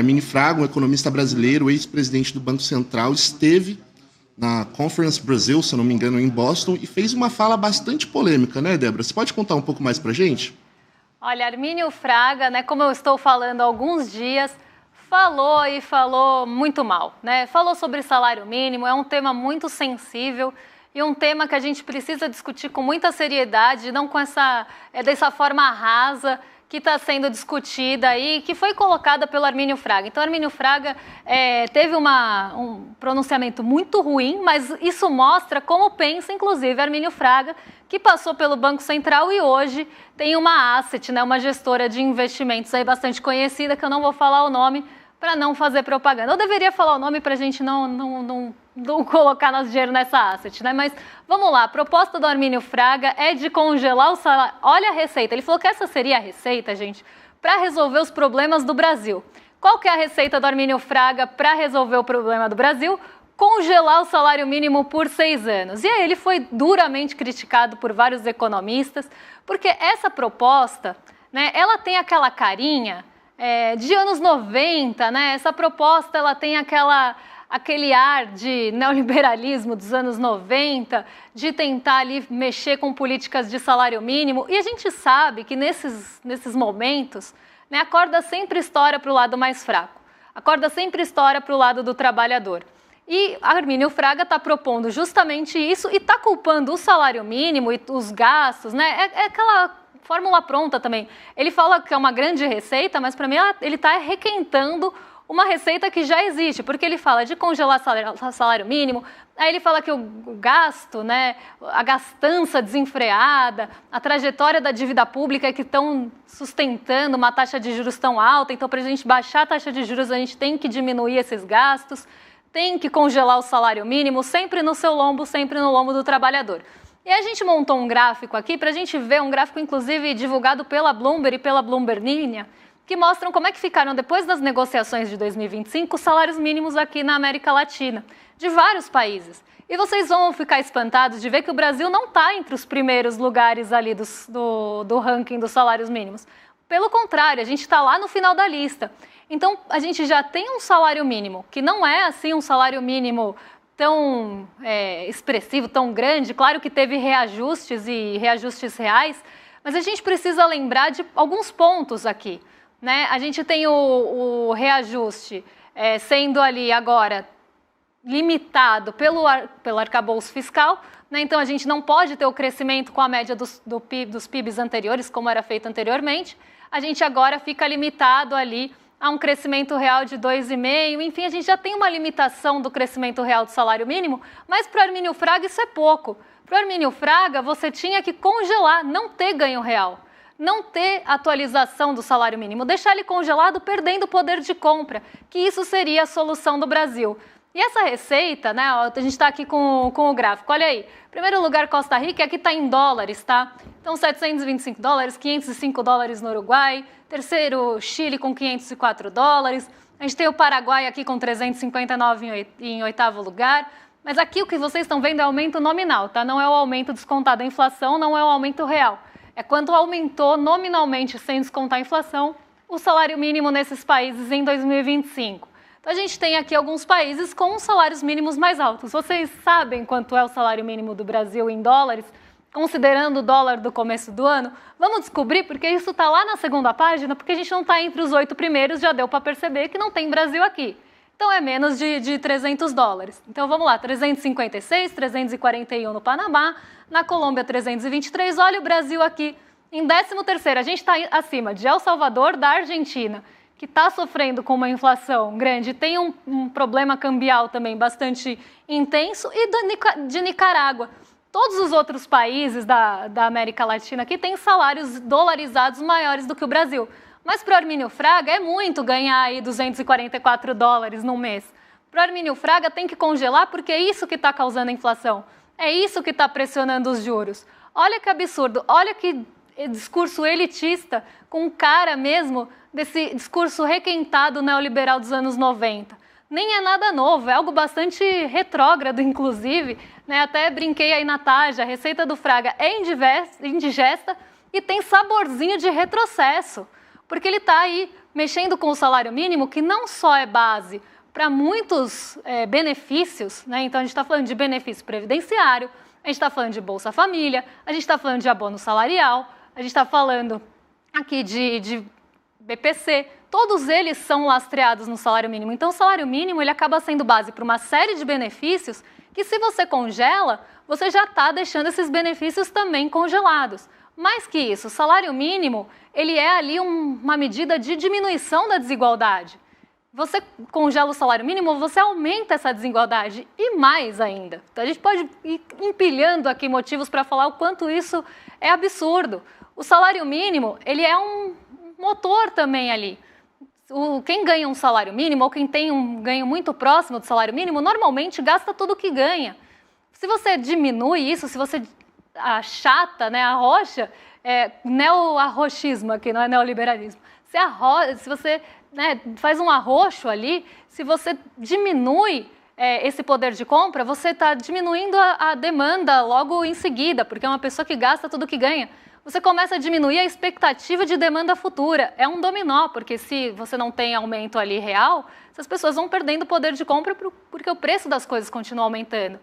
Arminio Fraga, um economista brasileiro, ex-presidente do Banco Central, esteve na Conference Brasil, se eu não me engano, em Boston, e fez uma fala bastante polêmica, né, Débora? Você pode contar um pouco mais pra gente? Olha, Arminio Fraga, né, como eu estou falando há alguns dias, falou muito mal, né? Falou sobre salário mínimo, é um tema muito sensível e um tema que a gente precisa discutir com muita seriedade, não com dessa forma rasa que está sendo discutida aí, que foi colocada pelo Arminio Fraga. Então, Arminio Fraga teve um pronunciamento muito ruim, mas isso mostra como pensa, inclusive, Arminio Fraga, que passou pelo Banco Central e hoje tem uma asset, né, uma gestora de investimentos aí bastante conhecida, que eu não vou falar o nome para não fazer propaganda. Eu deveria falar o nome para a gente não colocar nosso dinheiro nessa asset, né? Mas vamos lá, a proposta do Arminio Fraga é de congelar o salário. Olha a receita, ele falou que essa seria a receita, gente, para resolver os problemas do Brasil. Qual que é a receita do Arminio Fraga para resolver o problema do Brasil? Congelar o salário mínimo por 6 anos. E aí ele foi duramente criticado por vários economistas, porque essa proposta, né, ela tem aquela carinha de anos 90, né? Essa proposta ela tem aquele ar de neoliberalismo dos anos 90, de tentar ali mexer com políticas de salário mínimo. E a gente sabe que nesses momentos, né, a corda sempre estoura para o lado mais fraco. A corda sempre estoura para o lado do trabalhador. E Arminio Fraga está propondo justamente isso e está culpando o salário mínimo e os gastos, né? É aquela fórmula pronta também. Ele fala que é uma grande receita, mas para mim ele está requentando uma receita que já existe, porque ele fala de congelar salário mínimo, aí ele fala que o gasto, né, a gastança desenfreada, a trajetória da dívida pública que estão sustentando uma taxa de juros tão alta, então para a gente baixar a taxa de juros a gente tem que diminuir esses gastos, tem que congelar o salário mínimo, sempre no seu lombo, sempre no lombo do trabalhador. E a gente montou um gráfico aqui para a gente ver, um gráfico inclusive divulgado pela Bloomberg e pela Bloomberg Linha, que mostram como é que ficaram depois das negociações de 2025 os salários mínimos aqui na América Latina, de vários países. E vocês vão ficar espantados de ver que o Brasil não está entre os primeiros lugares ali do ranking dos salários mínimos. Pelo contrário, a gente está lá no final da lista. Então, a gente já tem um salário mínimo, que não é assim um salário mínimo tão expressivo, tão grande. Claro que teve reajustes e reajustes reais, mas a gente precisa lembrar de alguns pontos aqui, né? A gente tem o reajuste sendo ali agora limitado pelo arcabouço fiscal, né? Então a gente não pode ter o crescimento com a média dos PIBs anteriores, como era feito anteriormente. A gente agora fica limitado ali a um crescimento real de 2,5%, enfim, a gente já tem uma limitação do crescimento real do salário mínimo, mas para o Arminio Fraga isso é pouco. Para o Arminio Fraga você tinha que congelar, não ter ganho real, não ter atualização do salário mínimo, deixar ele congelado perdendo o poder de compra, que isso seria a solução do Brasil. E essa receita, né, a gente está aqui com o gráfico, olha aí, primeiro lugar Costa Rica, aqui está em dólares, tá? Então $725, $505 no Uruguai, terceiro Chile com $504, a gente tem o Paraguai aqui com 359 em oitavo lugar, mas aqui o que vocês estão vendo é aumento nominal, tá? Não é o aumento descontado da inflação, não é o aumento real, é quanto aumentou nominalmente sem descontar a inflação o salário mínimo nesses países em 2025. Então, a gente tem aqui alguns países com salários mínimos mais altos. Vocês sabem quanto é o salário mínimo do Brasil em dólares, considerando o dólar do começo do ano? Vamos descobrir, porque isso está lá na segunda página, porque a gente não está entre os 8 primeiros, já deu para perceber que não tem Brasil aqui. Então, é menos de $300. Então, vamos lá, 356, 341 no Panamá, na Colômbia 323, olha o Brasil aqui em 13º, a gente está acima de El Salvador, da Argentina, que está sofrendo com uma inflação grande, tem um problema cambial também bastante intenso, e de Nicarágua. Todos os outros países da América Latina aqui têm salários dolarizados maiores do que o Brasil. Mas para o Arminio Fraga é muito ganhar aí $244 no mês. Para o Arminio Fraga tem que congelar porque é isso que está causando a inflação. É isso que está pressionando os juros. Olha que absurdo, olha que discurso elitista, com cara mesmo desse discurso requentado neoliberal dos anos 90. Nem é nada novo, é algo bastante retrógrado, inclusive, né? Até brinquei aí na Taja, a receita do Fraga é indigesta e tem saborzinho de retrocesso. porque ele está aí mexendo com o salário mínimo, que não só é base para muitos benefícios, né? Então a gente está falando de benefício previdenciário, a gente está falando de Bolsa Família, a gente está falando de abono salarial, a gente está falando aqui de BPC, todos eles são lastreados no salário mínimo. Então o salário mínimo ele acaba sendo base para uma série de benefícios que, se você congela, você já está deixando esses benefícios também congelados. Mais que isso, o salário mínimo ele é ali uma medida de diminuição da desigualdade. Você congela o salário mínimo, você aumenta essa desigualdade e mais ainda. Então a gente pode ir empilhando aqui motivos para falar o quanto isso é absurdo. O salário mínimo, ele é um motor também ali. Quem ganha um salário mínimo ou quem tem um ganho muito próximo do salário mínimo, normalmente gasta tudo o que ganha. Se você diminui isso, se você achata, né, arrocha, neo-arrochismo aqui, não é neoliberalismo. Se você faz um arroxo ali, se você diminui esse poder de compra, você está diminuindo a demanda logo em seguida, porque é uma pessoa que gasta tudo que ganha. Você começa a diminuir a expectativa de demanda futura. É um dominó, porque se você não tem aumento ali real, essas pessoas vão perdendo poder de compra porque o preço das coisas continua aumentando.